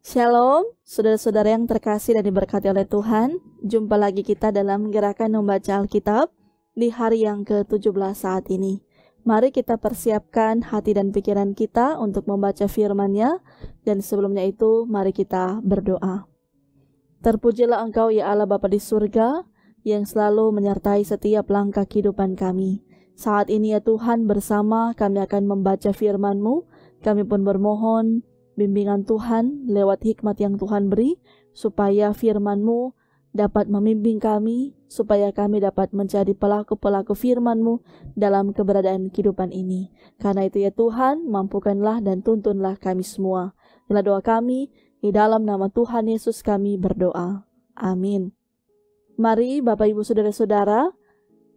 Shalom, saudara-saudara yang terkasih dan diberkati oleh Tuhan. Jumpa lagi kita dalam gerakan membaca Alkitab di hari yang ke-17 saat ini. Mari kita persiapkan hati dan pikiran kita untuk membaca firman-Nya, dan sebelumnya itu mari kita berdoa. Terpujilah Engkau ya Allah Bapa di surga, yang selalu menyertai setiap langkah kehidupan kami. Saat ini ya Tuhan, bersama kami akan membaca firman-Mu. Kami pun bermohon bimbingan Tuhan lewat hikmat yang Tuhan beri, supaya firman-Mu dapat membimbing kami, supaya kami dapat menjadi pelaku-pelaku firman-Mu dalam keberadaan kehidupan ini. Karena itu ya Tuhan, mampukanlah dan tuntunlah kami semua. Inilah doa kami, di dalam nama Tuhan Yesus kami berdoa. Amin. Mari Bapak Ibu Saudara-saudara,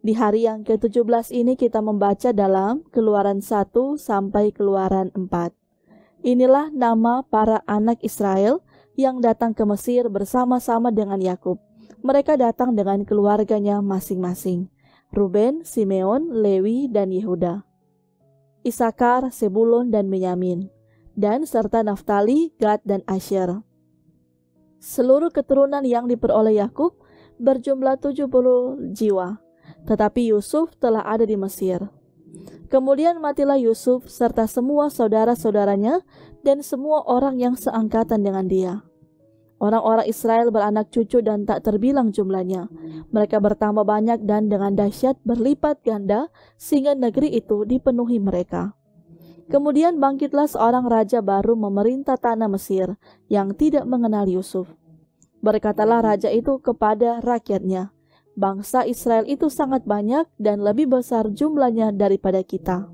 di hari yang ke-17 ini kita membaca dalam Keluaran 1 sampai Keluaran 4. Inilah nama para anak Israel yang datang ke Mesir bersama-sama dengan Yakub. Mereka datang dengan keluarganya masing-masing. Ruben, Simeon, Lewi, dan Yehuda. Isakar, Sebulon, dan Benyamin. Dan serta Naftali, Gad, dan Asyer. Seluruh keturunan yang diperoleh Yakub berjumlah 70 jiwa. Tetapi Yusuf telah ada di Mesir. Kemudian matilah Yusuf serta semua saudara-saudaranya dan semua orang yang seangkatan dengan dia. Orang-orang Israel beranak cucu dan tak terbilang jumlahnya. Mereka bertambah banyak dan dengan dahsyat berlipat ganda sehingga negeri itu dipenuhi mereka. Kemudian bangkitlah seorang raja baru memerintah tanah Mesir yang tidak mengenal Yusuf. Berkatalah raja itu kepada rakyatnya, "Bangsa Israel itu sangat banyak dan lebih besar jumlahnya daripada kita.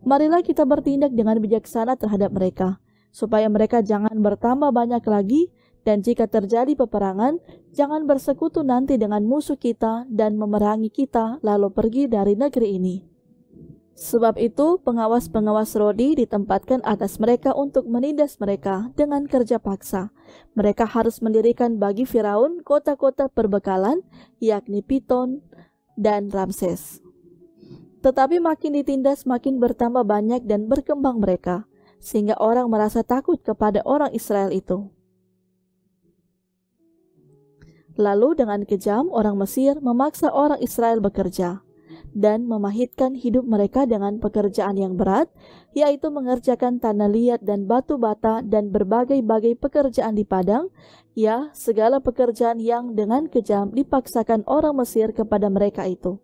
Marilah kita bertindak dengan bijaksana terhadap mereka, supaya mereka jangan bertambah banyak lagi, dan jika terjadi peperangan, jangan bersekutu nanti dengan musuh kita dan memerangi kita lalu pergi dari negeri ini." Sebab itu pengawas-pengawas Rodi ditempatkan atas mereka untuk menindas mereka dengan kerja paksa. Mereka harus mendirikan bagi Firaun kota-kota perbekalan, yakni Piton dan Ramses. Tetapi makin ditindas makin bertambah banyak dan berkembang mereka, sehingga orang merasa takut kepada orang Israel itu. Lalu dengan kejam orang Mesir memaksa orang Israel bekerja dan memahitkan hidup mereka dengan pekerjaan yang berat, yaitu mengerjakan tanah liat dan batu bata dan berbagai-bagai pekerjaan di padang, ya segala pekerjaan yang dengan kejam dipaksakan orang Mesir kepada mereka itu.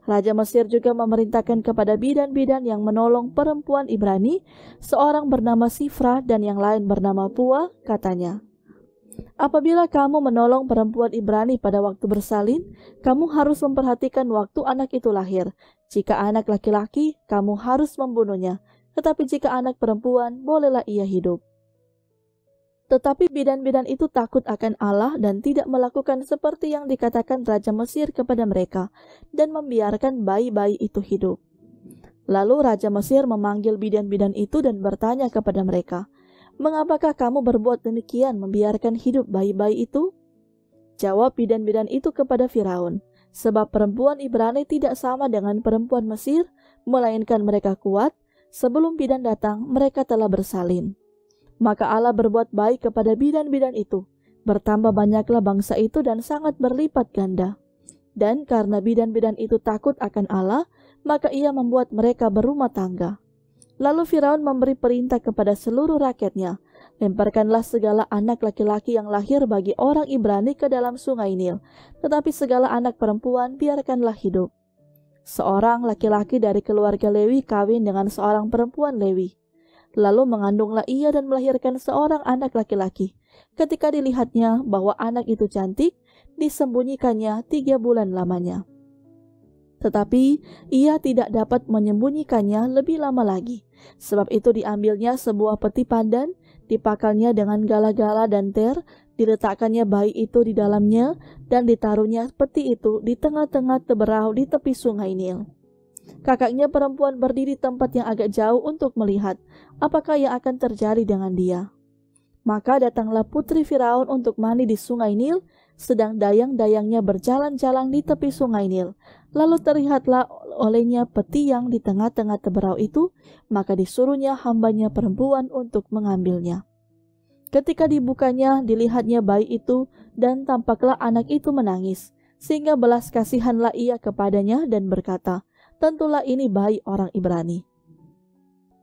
Raja Mesir juga memerintahkan kepada bidan-bidan yang menolong perempuan Ibrani, seorang bernama Sifra dan yang lain bernama Pua, katanya, "Apabila kamu menolong perempuan Ibrani pada waktu bersalin, kamu harus memperhatikan waktu anak itu lahir. Jika anak laki-laki, kamu harus membunuhnya. Tetapi jika anak perempuan, bolehlah ia hidup." Tetapi bidan-bidan itu takut akan Allah dan tidak melakukan seperti yang dikatakan Raja Mesir kepada mereka, dan membiarkan bayi-bayi itu hidup. Lalu Raja Mesir memanggil bidan-bidan itu dan bertanya kepada mereka, "Mengapakah kamu berbuat demikian membiarkan hidup bayi-bayi itu?" Jawab bidan-bidan itu kepada Firaun, "Sebab perempuan Ibrani tidak sama dengan perempuan Mesir, melainkan mereka kuat. Sebelum bidan datang, mereka telah bersalin." Maka Allah berbuat baik kepada bidan-bidan itu. Bertambah banyaklah bangsa itu dan sangat berlipat ganda. Dan karena bidan-bidan itu takut akan Allah, maka ia membuat mereka berumah tangga. Lalu Firaun memberi perintah kepada seluruh rakyatnya, "Lemparkanlah segala anak laki-laki yang lahir bagi orang Ibrani ke dalam sungai Nil, tetapi segala anak perempuan biarkanlah hidup." Seorang laki-laki dari keluarga Lewi kawin dengan seorang perempuan Lewi. Lalu mengandunglah ia dan melahirkan seorang anak laki-laki. Ketika dilihatnya bahwa anak itu cantik, disembunyikannya 3 bulan lamanya. Tetapi ia tidak dapat menyembunyikannya lebih lama lagi. Sebab itu diambilnya sebuah peti pandan, dipakalnya dengan gala-gala dan ter, diletakkannya bayi itu di dalamnya, dan ditaruhnya peti itu di tengah-tengah teberau di tepi sungai Nil. Kakaknya perempuan berdiri tempat yang agak jauh untuk melihat apakah yang akan terjadi dengan dia. Maka datanglah putri Firaun untuk mandi di sungai Nil, sedang dayang-dayangnya berjalan-jalan di tepi sungai Nil. Lalu terlihatlah olehnya peti yang di tengah-tengah teberau itu, maka disuruhnya hambanya perempuan untuk mengambilnya. Ketika dibukanya, dilihatnya bayi itu, dan tampaklah anak itu menangis. Sehingga belas kasihanlah ia kepadanya dan berkata, tentulah ini bayi orang Ibrani.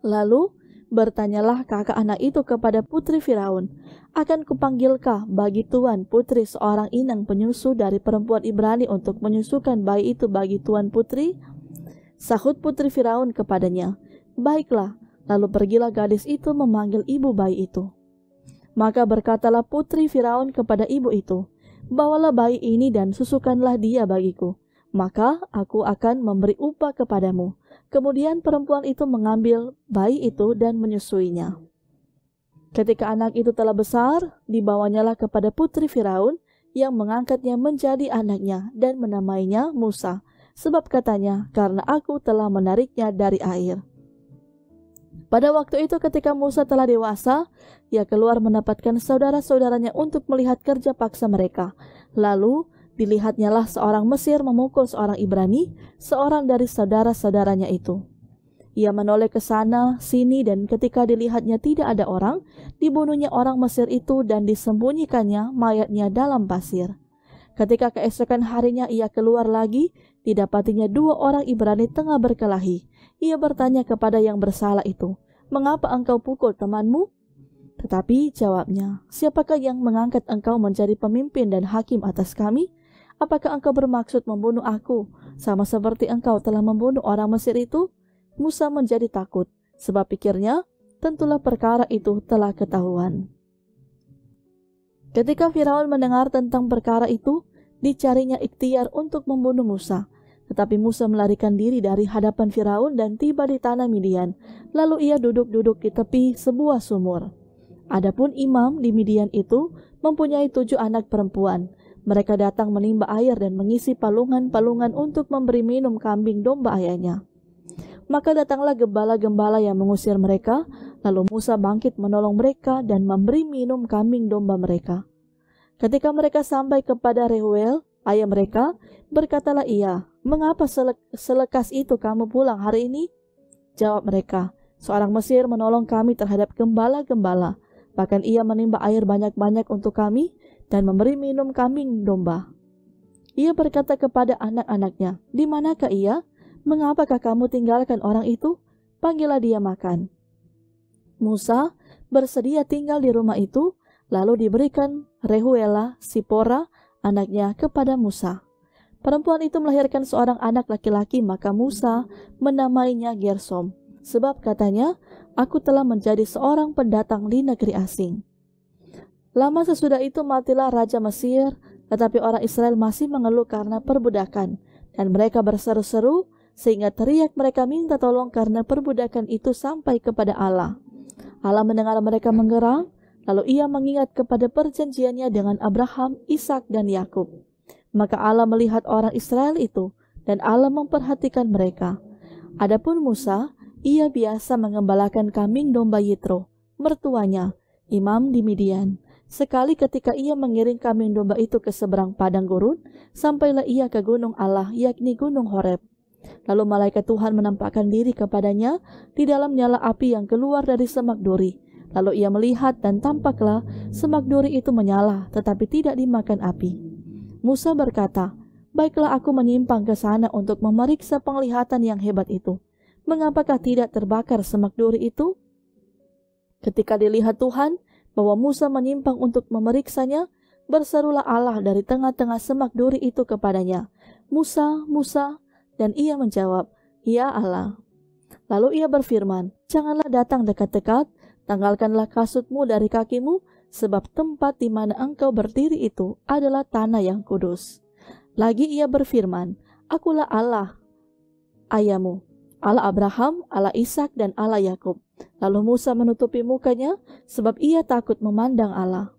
Lalu bertanyalah kakak anak itu kepada putri Firaun, akan kupanggilkah bagi tuan putri seorang inang penyusu dari perempuan Ibrani untuk menyusukan bayi itu bagi tuan putri? Sahut putri Firaun kepadanya, baiklah. Lalu pergilah gadis itu memanggil ibu bayi itu. Maka berkatalah putri Firaun kepada ibu itu, bawalah bayi ini dan susukanlah dia bagiku, maka aku akan memberi upah kepadamu. Kemudian perempuan itu mengambil bayi itu dan menyusuinya. Ketika anak itu telah besar, dibawanyalah kepada putri Firaun yang mengangkatnya menjadi anaknya dan menamainya Musa, sebab katanya, karena aku telah menariknya dari air. Pada waktu itu ketika Musa telah dewasa, ia keluar mendapatkan saudara-saudaranya untuk melihat kerja paksa mereka. Lalu dilihatnyalah seorang Mesir memukul seorang Ibrani, seorang dari saudara-saudaranya itu. Ia menoleh ke sana, sini, dan ketika dilihatnya tidak ada orang, dibunuhnya orang Mesir itu dan disembunyikannya mayatnya dalam pasir. Ketika keesokan harinya ia keluar lagi, didapatinya 2 orang Ibrani tengah berkelahi. Ia bertanya kepada yang bersalah itu, mengapa engkau pukul temanmu? Tetapi jawabnya, siapakah yang mengangkat engkau menjadi pemimpin dan hakim atas kami? Apakah engkau bermaksud membunuh aku, sama seperti engkau telah membunuh orang Mesir itu? Musa menjadi takut, sebab pikirnya, tentulah perkara itu telah ketahuan. Ketika Firaun mendengar tentang perkara itu, dicarinya ikhtiar untuk membunuh Musa. Tetapi Musa melarikan diri dari hadapan Firaun dan tiba di tanah Midian. Lalu ia duduk-duduk di tepi sebuah sumur. Adapun imam di Midian itu mempunyai 7 anak perempuan. Mereka datang menimba air dan mengisi palungan-palungan untuk memberi minum kambing domba ayahnya. Maka datanglah gembala-gembala yang mengusir mereka, lalu Musa bangkit menolong mereka dan memberi minum kambing domba mereka. Ketika mereka sampai kepada Reuel, ayah mereka, berkatalah ia, mengapa selekas itu kamu pulang hari ini? Jawab mereka, seorang Mesir menolong kami terhadap gembala-gembala, bahkan ia menimba air banyak-banyak untuk kami, dan memberi minum kambing domba. Ia berkata kepada anak-anaknya, di manakah ia? Mengapakah kamu tinggalkan orang itu? Panggillah dia makan. Musa bersedia tinggal di rumah itu, lalu diberikan Reuel Sipora, anaknya kepada Musa. Perempuan itu melahirkan seorang anak laki-laki, maka Musa menamainya Gersom, sebab katanya, aku telah menjadi seorang pendatang di negeri asing. Lama sesudah itu matilah Raja Mesir, tetapi orang Israel masih mengeluh karena perbudakan, dan mereka berseru-seru, sehingga teriak mereka minta tolong karena perbudakan itu sampai kepada Allah. Allah mendengar mereka menggerang, lalu ia mengingat kepada perjanjiannya dengan Abraham, Ishak, dan Yakub. Maka Allah melihat orang Israel itu, dan Allah memperhatikan mereka. Adapun Musa, ia biasa mengembalakan kambing domba Yitro, mertuanya, imam di Midian. Sekali ketika ia mengiring kambing domba itu ke seberang padang gurun, sampailah ia ke gunung Allah, yakni gunung Horeb. Lalu malaikat Tuhan menampakkan diri kepadanya di dalam nyala api yang keluar dari semak duri. Lalu ia melihat dan tampaklah semak duri itu menyala, tetapi tidak dimakan api. Musa berkata, baiklah aku menyimpang ke sana untuk memeriksa penglihatan yang hebat itu. Mengapakah tidak terbakar semak duri itu? Ketika dilihat Tuhan bahwa Musa menyimpang untuk memeriksanya, berserulah Allah dari tengah-tengah semak duri itu kepadanya, Musa, Musa, dan ia menjawab, ya Allah. Lalu ia berfirman, janganlah datang dekat-dekat, tanggalkanlah kasutmu dari kakimu, sebab tempat di mana engkau berdiri itu adalah tanah yang kudus. Lagi ia berfirman, akulah Allah ayahmu, Allah Abraham, Allah Ishak, dan Allah Yakub. Lalu Musa menutupi mukanya, sebab ia takut memandang Allah.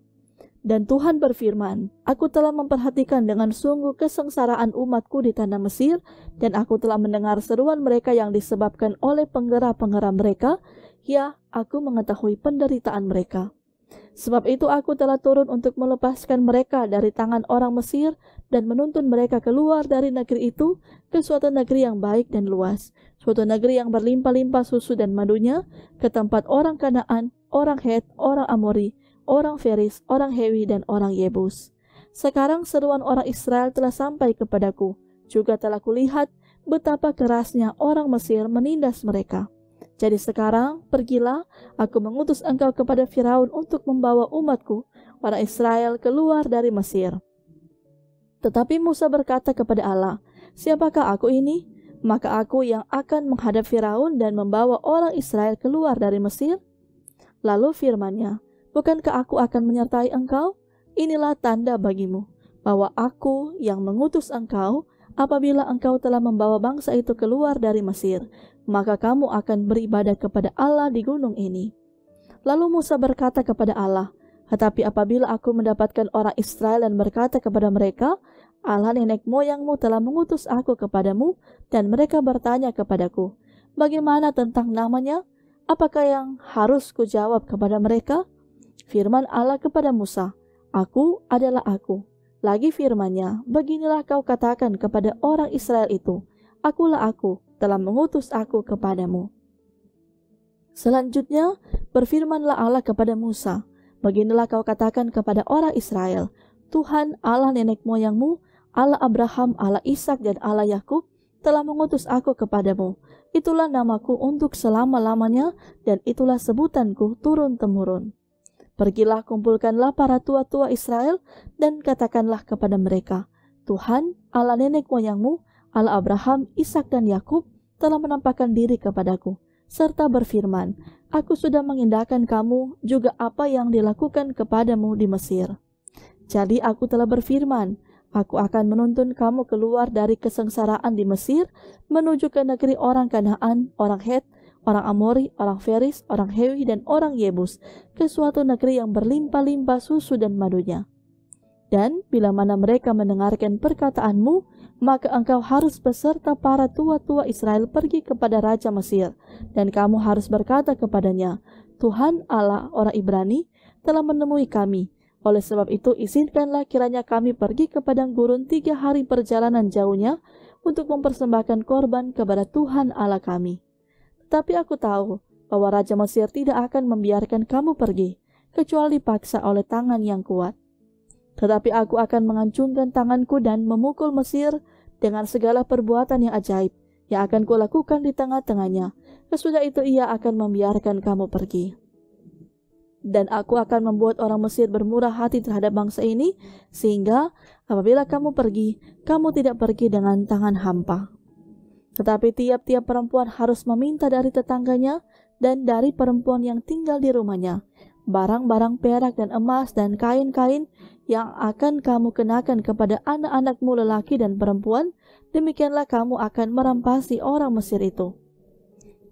Dan Tuhan berfirman, aku telah memperhatikan dengan sungguh kesengsaraan umatku di tanah Mesir, dan aku telah mendengar seruan mereka yang disebabkan oleh penggera-penggera mereka, ya, aku mengetahui penderitaan mereka. Sebab itu aku telah turun untuk melepaskan mereka dari tangan orang Mesir dan menuntun mereka keluar dari negeri itu ke suatu negeri yang baik dan luas, suatu negeri yang berlimpah-limpah susu dan madunya, ke tempat orang Kanaan, orang Het, orang Amori, orang Feris, orang Hewi, dan orang Yebus. Sekarang seruan orang Israel telah sampai kepadaku, juga telah kulihat betapa kerasnya orang Mesir menindas mereka. Jadi sekarang, pergilah, aku mengutus engkau kepada Firaun untuk membawa umatku, orang Israel, keluar dari Mesir. Tetapi Musa berkata kepada Allah, siapakah aku ini? Maka aku yang akan menghadap Firaun dan membawa orang Israel keluar dari Mesir? Lalu firman-Nya, bukankah aku akan menyertai engkau? Inilah tanda bagimu, bahwa aku yang mengutus engkau. Apabila engkau telah membawa bangsa itu keluar dari Mesir, maka kamu akan beribadah kepada Allah di gunung ini. Lalu Musa berkata kepada Allah, tetapi apabila aku mendapatkan orang Israel dan berkata kepada mereka, Allah nenek moyangmu telah mengutus aku kepadamu, dan mereka bertanya kepadaku, bagaimana tentang namanya? Apakah yang harus kujawab kepada mereka? Firman Allah kepada Musa, aku adalah aku. Lagi firman-Nya, beginilah kau katakan kepada orang Israel itu, akulah aku, telah mengutus aku kepadamu. Selanjutnya, berfirmanlah Allah kepada Musa, beginilah kau katakan kepada orang Israel, Tuhan Allah nenek moyangmu, Allah Abraham, Allah Ishak, dan Allah Yakub, telah mengutus aku kepadamu. Itulah namaku untuk selama-lamanya, dan itulah sebutanku turun-temurun. Pergilah, kumpulkanlah para tua-tua Israel, dan katakanlah kepada mereka, Tuhan, Allah nenek moyangmu, Allah Abraham, Ishak, dan Yakub, telah menampakkan diri kepadaku, serta berfirman, aku sudah mengindahkan kamu juga apa yang dilakukan kepadamu di Mesir. Jadi aku telah berfirman, aku akan menuntun kamu keluar dari kesengsaraan di Mesir, menuju ke negeri orang Kanaan, orang Het, orang Amori, orang Feris, orang Hewi, dan orang Yebus, ke suatu negeri yang berlimpah-limpah susu dan madunya. Dan bila mana mereka mendengarkan perkataanmu, maka engkau harus beserta para tua-tua Israel pergi kepada Raja Mesir, dan kamu harus berkata kepadanya, Tuhan Allah orang Ibrani telah menemui kami. Oleh sebab itu izinkanlah kiranya kami pergi ke padang gurun 3 hari perjalanan jauhnya untuk mempersembahkan korban kepada Tuhan Allah kami. Tapi aku tahu bahwa Raja Mesir tidak akan membiarkan kamu pergi, kecuali dipaksa oleh tangan yang kuat. Tetapi aku akan mengacungkan tanganku dan memukul Mesir dengan segala perbuatan yang ajaib, yang akan kulakukan di tengah-tengahnya. Sesudah itu ia akan membiarkan kamu pergi. Dan aku akan membuat orang Mesir bermurah hati terhadap bangsa ini, sehingga apabila kamu pergi, kamu tidak pergi dengan tangan hampa. Tetapi tiap-tiap perempuan harus meminta dari tetangganya dan dari perempuan yang tinggal di rumahnya barang-barang perak dan emas dan kain-kain yang akan kamu kenakan kepada anak-anakmu lelaki dan perempuan. Demikianlah kamu akan merampasi orang Mesir itu.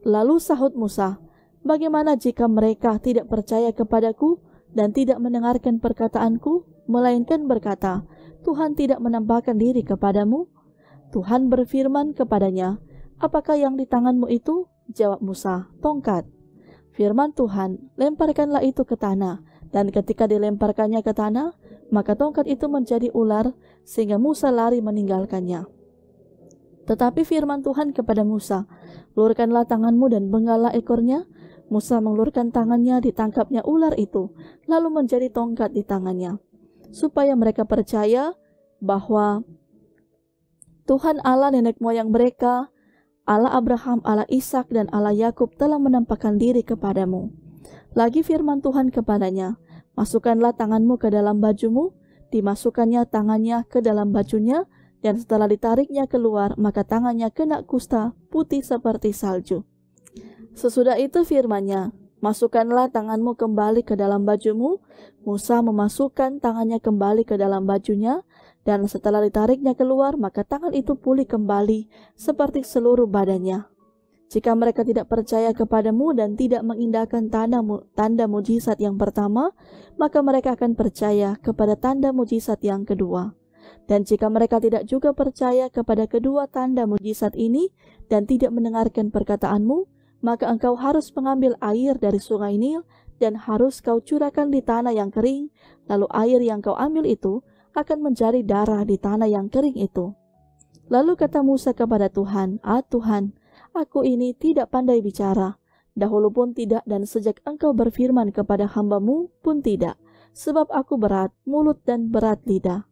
Lalu sahut Musa, bagaimana jika mereka tidak percaya kepadaku dan tidak mendengarkan perkataanku, melainkan berkata, Tuhan tidak menampakkan diri kepadamu? Tuhan berfirman kepadanya, apakah yang di tanganmu itu? Jawab Musa, tongkat. Firman Tuhan, lemparkanlah itu ke tanah. Dan ketika dilemparkannya ke tanah, maka tongkat itu menjadi ular, sehingga Musa lari meninggalkannya. Tetapi firman Tuhan kepada Musa, ulurkanlah tanganmu dan benggallah ekornya. Musa mengulurkan tangannya, ditangkapnya ular itu, lalu menjadi tongkat di tangannya. Supaya mereka percaya bahwa Tuhan Allah nenek moyang mereka, Allah Abraham, Allah Ishak, dan Allah Yakub telah menampakkan diri kepadamu. Lagi firman Tuhan kepadanya, masukkanlah tanganmu ke dalam bajumu. Dimasukkannya tangannya ke dalam bajunya, dan setelah ditariknya keluar, maka tangannya kena kusta putih seperti salju. Sesudah itu firman-Nya, masukkanlah tanganmu kembali ke dalam bajumu. Musa memasukkan tangannya kembali ke dalam bajunya, dan setelah ditariknya keluar, maka tangan itu pulih kembali seperti seluruh badannya. Jika mereka tidak percaya kepadamu dan tidak mengindahkan tanda mujizat yang pertama, maka mereka akan percaya kepada tanda mujizat yang kedua. Dan jika mereka tidak juga percaya kepada kedua tanda mujizat ini dan tidak mendengarkan perkataanmu, maka engkau harus mengambil air dari sungai Nil dan harus kau curahkan di tanah yang kering, lalu air yang kau ambil itu akan menjadi darah di tanah yang kering itu. Lalu kata Musa kepada Tuhan, Tuhan, aku ini tidak pandai bicara, Dahulu pun tidak, dan sejak engkau berfirman kepada hamba-Mu pun tidak, sebab aku berat mulut dan berat lidah.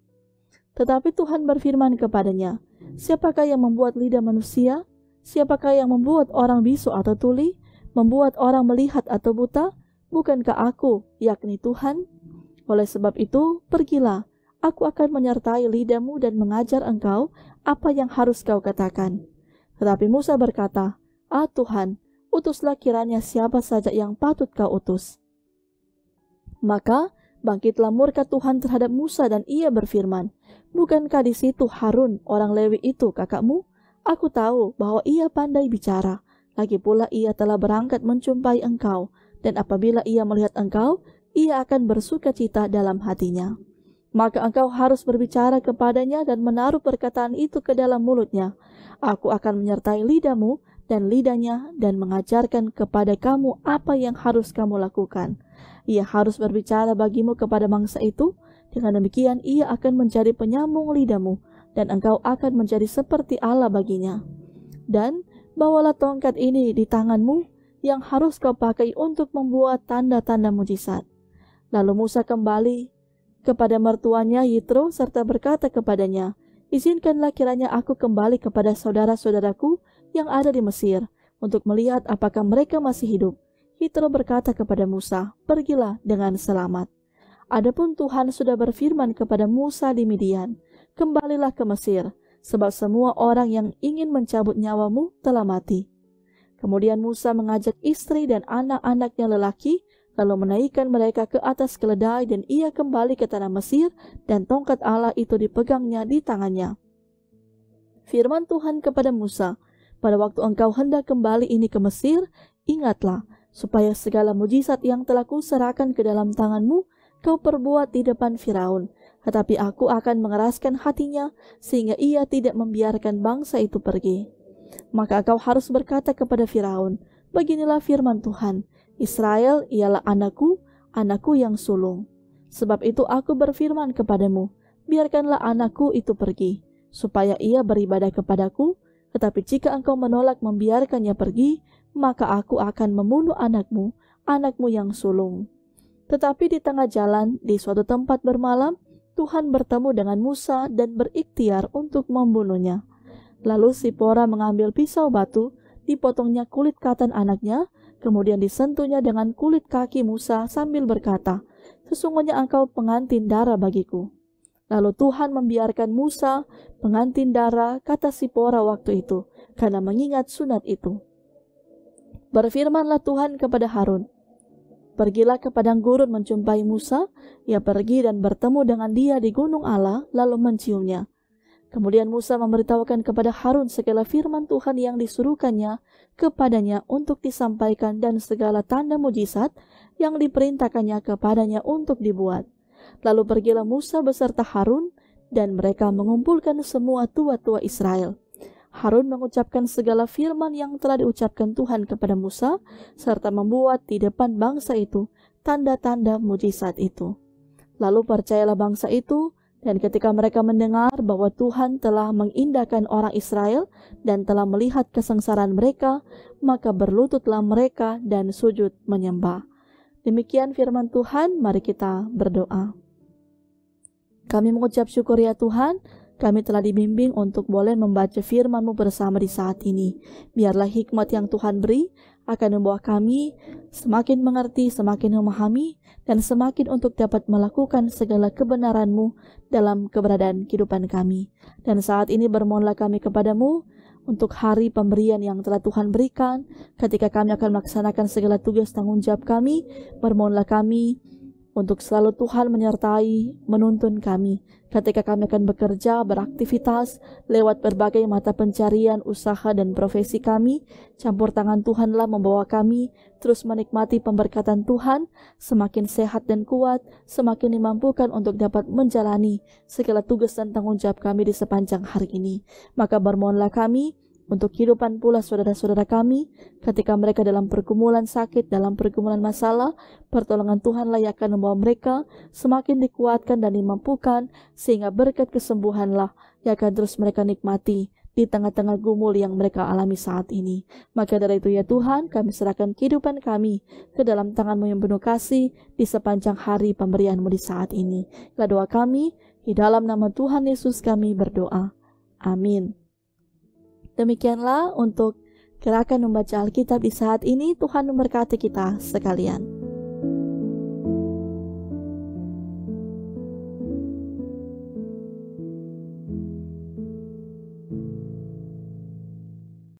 Tetapi Tuhan berfirman kepadanya, siapakah yang membuat lidah manusia? Siapakah yang membuat orang bisu atau tuli? Membuat orang melihat atau buta? Bukankah aku, yakni Tuhan? Oleh sebab itu, pergilah, aku akan menyertai lidahmu dan mengajar engkau apa yang harus kau katakan. Tetapi Musa berkata, Tuhan, utuslah kiranya siapa saja yang patut kau utus. Maka bangkitlah murka Tuhan terhadap Musa dan ia berfirman, bukankah di situ Harun orang Lewi itu kakakmu? Aku tahu bahwa ia pandai bicara, lagi pula ia telah berangkat menjumpai engkau, dan apabila ia melihat engkau, ia akan bersuka cita dalam hatinya. Maka engkau harus berbicara kepadanya dan menaruh perkataan itu ke dalam mulutnya. Aku akan menyertai lidahmu dan lidahnya dan mengajarkan kepada kamu apa yang harus kamu lakukan. Ia harus berbicara bagimu kepada bangsa itu. Dengan demikian ia akan menjadi penyambung lidahmu dan engkau akan menjadi seperti Allah baginya. Dan bawalah tongkat ini di tanganmu yang harus kau pakai untuk membuat tanda-tanda mujizat. Lalu Musa kembali kepada mertuanya Yitro serta berkata kepadanya, izinkanlah kiranya aku kembali kepada saudara-saudaraku yang ada di Mesir untuk melihat apakah mereka masih hidup. Yitro berkata kepada Musa, pergilah dengan selamat. Adapun Tuhan sudah berfirman kepada Musa di Midian, kembalilah ke Mesir, sebab semua orang yang ingin mencabut nyawamu telah mati. Kemudian Musa mengajak istri dan anak-anaknya lelaki, lalu menaikkan mereka ke atas keledai dan ia kembali ke tanah Mesir dan tongkat Allah itu dipegangnya di tangannya. Firman Tuhan kepada Musa, pada waktu engkau hendak kembali ini ke Mesir, ingatlah, supaya segala mujizat yang telah kuserahkan ke dalam tanganmu, kau perbuat di depan Firaun, tetapi aku akan mengeraskan hatinya, sehingga ia tidak membiarkan bangsa itu pergi. Maka engkau harus berkata kepada Firaun, beginilah firman Tuhan, Israel ialah anakku, anakku yang sulung. Sebab itu aku berfirman kepadamu, biarkanlah anakku itu pergi, supaya ia beribadah kepadaku, tetapi jika engkau menolak membiarkannya pergi, maka aku akan membunuh anakmu, anakmu yang sulung. Tetapi di tengah jalan, di suatu tempat bermalam, Tuhan bertemu dengan Musa dan berikhtiar untuk membunuhnya. Lalu Sipora mengambil pisau batu, dipotongnya kulit katan anaknya, kemudian disentuhnya dengan kulit kaki Musa sambil berkata, sesungguhnya engkau pengantin darah bagiku. Lalu Tuhan membiarkan Musa pengantin darah, kata Sipora waktu itu, karena mengingat sunat itu. Berfirmanlah Tuhan kepada Harun, pergilah ke padang gurun menjumpai Musa. Ia pergi dan bertemu dengan dia di gunung Allah, lalu menciumnya. Kemudian Musa memberitahukan kepada Harun segala firman Tuhan yang disuruhkannya kepadanya untuk disampaikan dan segala tanda mujizat yang diperintahkannya kepadanya untuk dibuat. Lalu pergilah Musa beserta Harun dan mereka mengumpulkan semua tua-tua Israel. Harun mengucapkan segala firman yang telah diucapkan Tuhan kepada Musa serta membuat di depan bangsa itu tanda-tanda mujizat itu. Lalu percayalah bangsa itu. Dan ketika mereka mendengar bahwa Tuhan telah mengindahkan orang Israel dan telah melihat kesengsaraan mereka, maka berlututlah mereka dan sujud menyembah. Demikian firman Tuhan, mari kita berdoa. Kami mengucap syukur ya Tuhan, kami telah dibimbing untuk boleh membaca firman-Mu bersama di saat ini. Biarlah hikmat yang Tuhan beri akan membawa kami semakin mengerti, semakin memahami, dan semakin untuk dapat melakukan segala kebenaran-Mu dalam keberadaan kehidupan kami. Dan saat ini bermohonlah kami kepadamu untuk hari pemberian yang telah Tuhan berikan, ketika kami akan melaksanakan segala tugas tanggung jawab kami, bermohonlah kami untuk selalu Tuhan menyertai, menuntun kami ketika kami akan bekerja, beraktivitas lewat berbagai mata pencarian, usaha dan profesi kami. Campur tangan Tuhanlah membawa kami terus menikmati pemberkatan Tuhan, semakin sehat dan kuat, semakin dimampukan untuk dapat menjalani segala tugas dan tanggung jawab kami di sepanjang hari ini. Maka bermohonlah kami untuk kehidupan pula saudara-saudara kami ketika mereka dalam pergumulan sakit, dalam pergumulan masalah, pertolongan Tuhanlah yang akan membawa mereka semakin dikuatkan dan dimampukan, sehingga berkat kesembuhanlah yang akan terus mereka nikmati di tengah-tengah gumul yang mereka alami saat ini. Maka dari itu ya Tuhan, kami serahkan kehidupan kami ke dalam tangan-Mu yang penuh kasih di sepanjang hari pemberian-Mu di saat ini. Inilah doa kami, di dalam nama Tuhan Yesus kami berdoa. Amin. Demikianlah untuk gerakan membaca Alkitab di saat ini. Tuhan memberkati kita sekalian.